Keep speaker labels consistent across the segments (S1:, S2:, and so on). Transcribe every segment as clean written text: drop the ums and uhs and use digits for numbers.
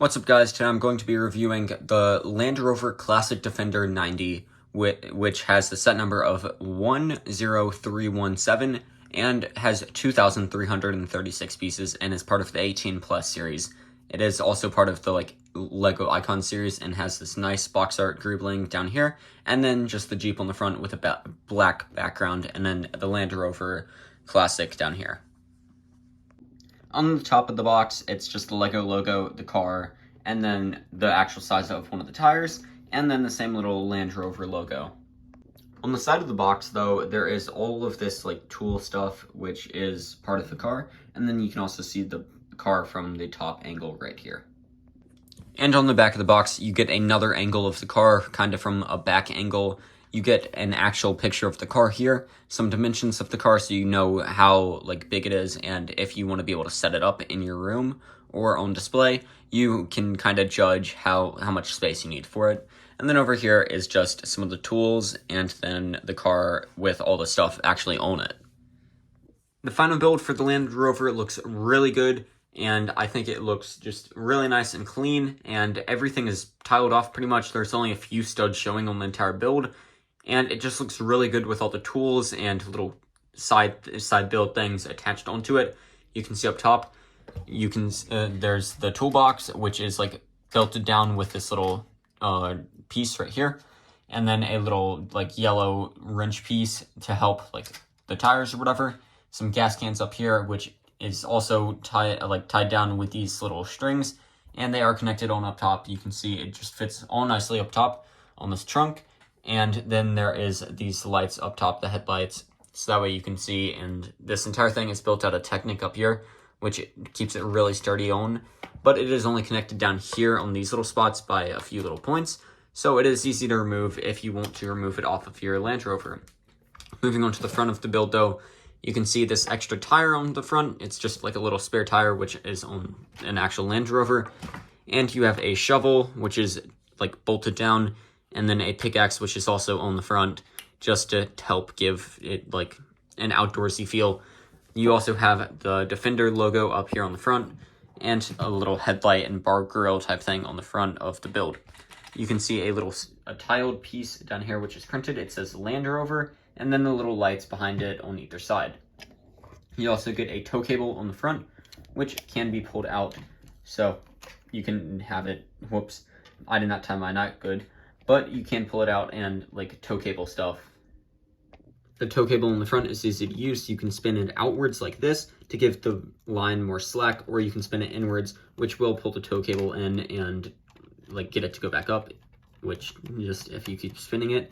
S1: What's up, guys? Today I'm going to be reviewing the Land Rover Classic Defender 90, which has the set number of 10317 and has 2,336 pieces and is part of the 18 Plus series. It is also part of the Lego Icon series and has this nice box art greebling down here, and then just the Jeep on the front with a black background, and then the Land Rover Classic down here. On the top of the box, it's just the Lego logo, the car, and then the actual size of one of the tires, and then the same little Land Rover logo. On the side of the box, though, there is all of this tool stuff, which is part of the car, and then you can also see the car from the top angle right here. And on the back of the box, you get another angle of the car, kind of from a back angle. You get an actual picture of the car here, some dimensions of the car so you know how big it is, and if you want to be able to set it up in your room or on display, you can kind of judge how much space you need for it. And then over here is just some of the tools, and then the car with all the stuff actually on it. The final build for the Land Rover looks really good, and I think it looks just really nice and clean, and everything is tiled off pretty much. There's only a few studs showing on the entire build, and it just looks really good with all the tools and little side build things attached onto it. You can see up top, there's the toolbox, which is belted down with this little piece right here, and then a little yellow wrench piece to help the tires or whatever. Some gas cans up here, which is also tied down with these little strings, and they are connected on up top. You can see it just fits all nicely up top on this trunk. And then there is these lights up top, the headlights, so that way you can see. And this entire thing is built out of Technic up here, which keeps it really sturdy on. But it is only connected down here on these little spots by a few little points, so it is easy to remove if you want to remove it off of your Land Rover. Moving on to the front of the build, though, you can see this extra tire on the front. It's just a little spare tire, which is on an actual Land Rover. And you have a shovel, which is bolted down, and then a pickaxe, which is also on the front, just to help give it an outdoorsy feel. You also have the Defender logo up here on the front, and a little headlight and bar grill type thing on the front of the build. You can see a tiled piece down here, which is printed. It says Land Rover, and then the little lights behind it on either side. You also get a tow cable on the front, which can be pulled out, so you can have it. Whoops, I did not tie my knot good. But you can pull it out and tow cable stuff. The tow cable on the front is easy to use. You can spin it outwards like this to give the line more slack, or you can spin it inwards, which will pull the tow cable in and get it to go back up, which just if you keep spinning it,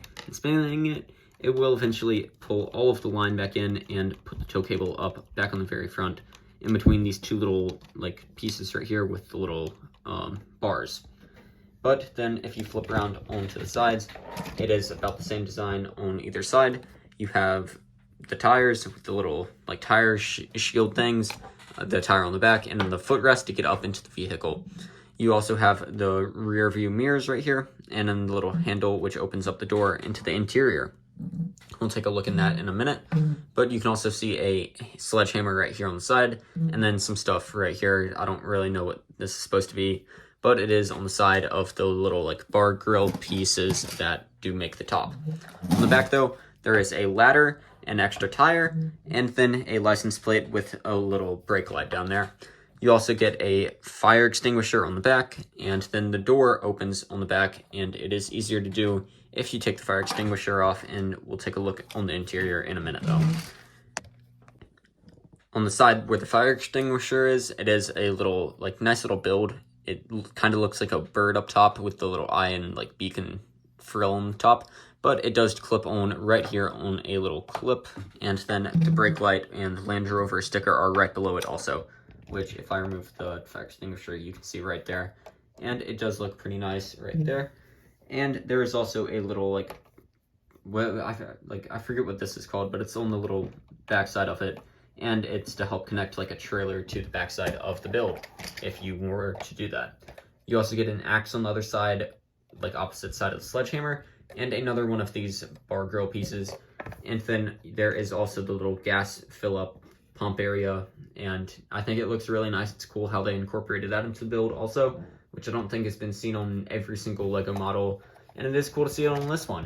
S1: it will eventually pull all of the line back in and put the tow cable up back on the very front in between these two little pieces right here with the little bars. But then if you flip around onto the sides, it is about the same design on either side. You have the tires with the little tire shield things, the tire on the back, and then the footrest to get up into the vehicle. You also have the rear view mirrors right here, and then the little handle which opens up the door into the interior. We'll take a look in that in a minute, but you can also see a sledgehammer right here on the side, and then some stuff right here. I don't really know what this is supposed to be, but it is on the side of the little bar grill pieces that do make the top. On the back, though, there is a ladder, an extra tire, and then a license plate with a little brake light down there. You also get a fire extinguisher on the back, and then the door opens on the back, and it is easier to do if you take the fire extinguisher off, and we'll take a look on the interior in a minute, though. On the side where the fire extinguisher is, it is a little nice little build. It kind of looks like a bird up top with the little eye and beacon frill on the top, but it does clip on right here on a little clip, and then the brake light and Land Rover sticker are right below it also, which if I remove the fire extinguisher, you can see right there, and it does look pretty nice right there. And there is also a little I forget what this is called, but it's on the little backside of it, and it's to help connect a trailer to the backside of the build if you were to do that. You also get an axe on the other side, opposite side of the sledgehammer, and another one of these bar grill pieces. And then there is also the little gas fill up pump area, and I think it looks really nice. It's cool how they incorporated that into the build also, which I don't think has been seen on every single Lego model, and it is cool to see it on this one.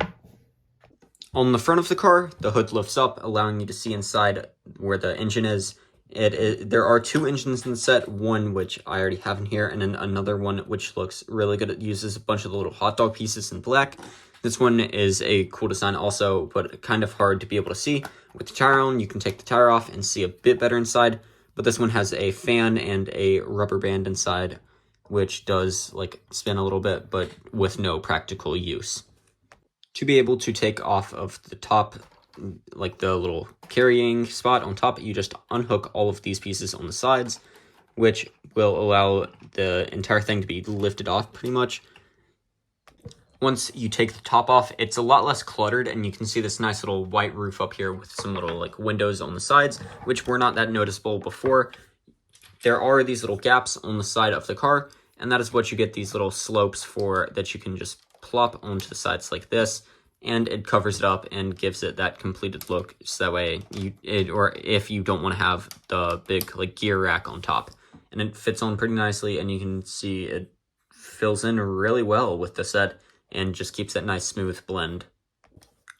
S1: On the front of the car, the hood lifts up, allowing you to see inside where the engine is. There are 2 engines in the set, one which I already have in here, and then another one which looks really good. It uses a bunch of the little hot dog pieces in black. This one is a cool design also, but kind of hard to be able to see. With the tire on, you can take the tire off and see a bit better inside, but this one has a fan and a rubber band inside, which does like spin a little bit, but with no practical use. To be able to take off of the top, like the little carrying spot on top, you just unhook all of these pieces on the sides, which will allow the entire thing to be lifted off pretty much. Once you take the top off, it's a lot less cluttered, and you can see this nice little white roof up here with some little like windows on the sides, which were not that noticeable before. There are these little gaps on the side of the car, and that is what you get these little slopes for, that you can just plop onto the sides like this, and it covers it up and gives it that completed look, so that way or if you don't want to have the big like gear rack on top, and it fits on pretty nicely, and you can see it fills in really well with the set and just keeps that nice smooth blend.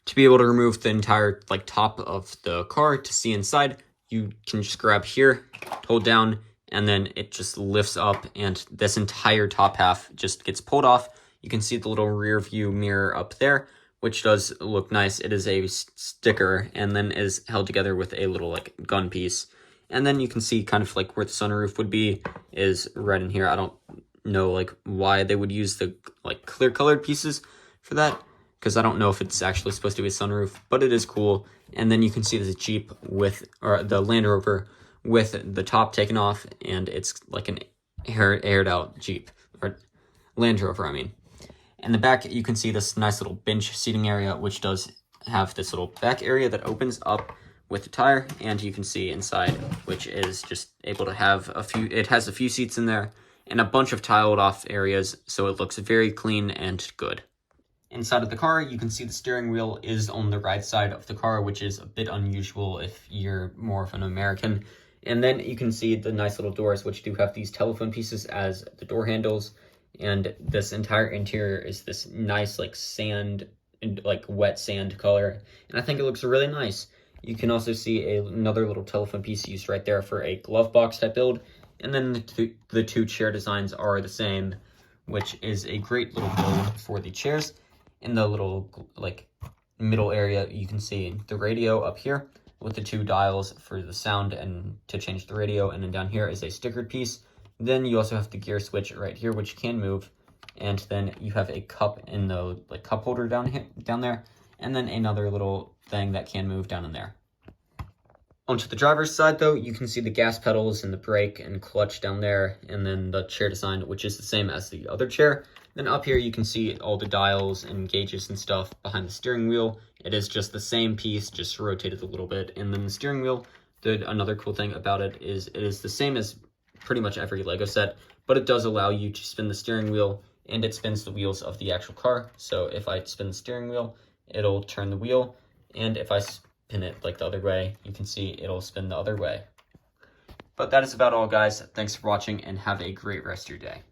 S1: To be able to remove the entire like top of the car to see inside, you can just grab here, hold down, and then it just lifts up, and this entire top half just gets pulled off. You can see the little rear view mirror up there, which does look nice. It is a sticker, and then is held together with a little like gun piece. And then you can see kind of like where the sunroof would be is right in here. I don't know like why they would use the like clear colored pieces for that, because I don't know if it's actually supposed to be a sunroof, but it is cool. And then you can see there's a Jeep or the Land Rover with the top taken off, and it's like an aired out Jeep, or Land Rover, I mean. In the back, you can see this nice little bench seating area, which does have this little back area that opens up with the tire, and you can see inside, which is just able to have it has a few seats in there, and a bunch of tiled off areas, so it looks very clean and good. Inside of the car, you can see the steering wheel is on the right side of the car, which is a bit unusual if you're more of an American. And then you can see the nice little doors, which do have these telephone pieces as the door handles. And this entire interior is this nice like sand, like wet sand color. And I think it looks really nice. You can also see another little telephone piece used right there for a glove box type build. And then the two chair designs are the same, which is a great little build for the chairs. In the little like middle area, you can see the radio up here with the 2 dials for the sound and to change the radio. And then down here is a stickered piece. Then you also have the gear switch right here, which can move. And then you have a cup in the like cup holder down there. And then another little thing that can move down in there. Onto the driver's side, though, you can see the gas pedals and the brake and clutch down there, and then the chair design, which is the same as the other chair. Then up here, you can see all the dials and gauges and stuff behind the steering wheel. It is just the same piece, just rotated a little bit. And then the steering wheel, another cool thing about it is the same as pretty much every Lego set, but it does allow you to spin the steering wheel, and it spins the wheels of the actual car. So if I spin the steering wheel, it'll turn the wheel, and if I spin it like the other way, you can see it'll spin the other way. But that is about all, guys. Thanks for watching, and have a great rest of your day.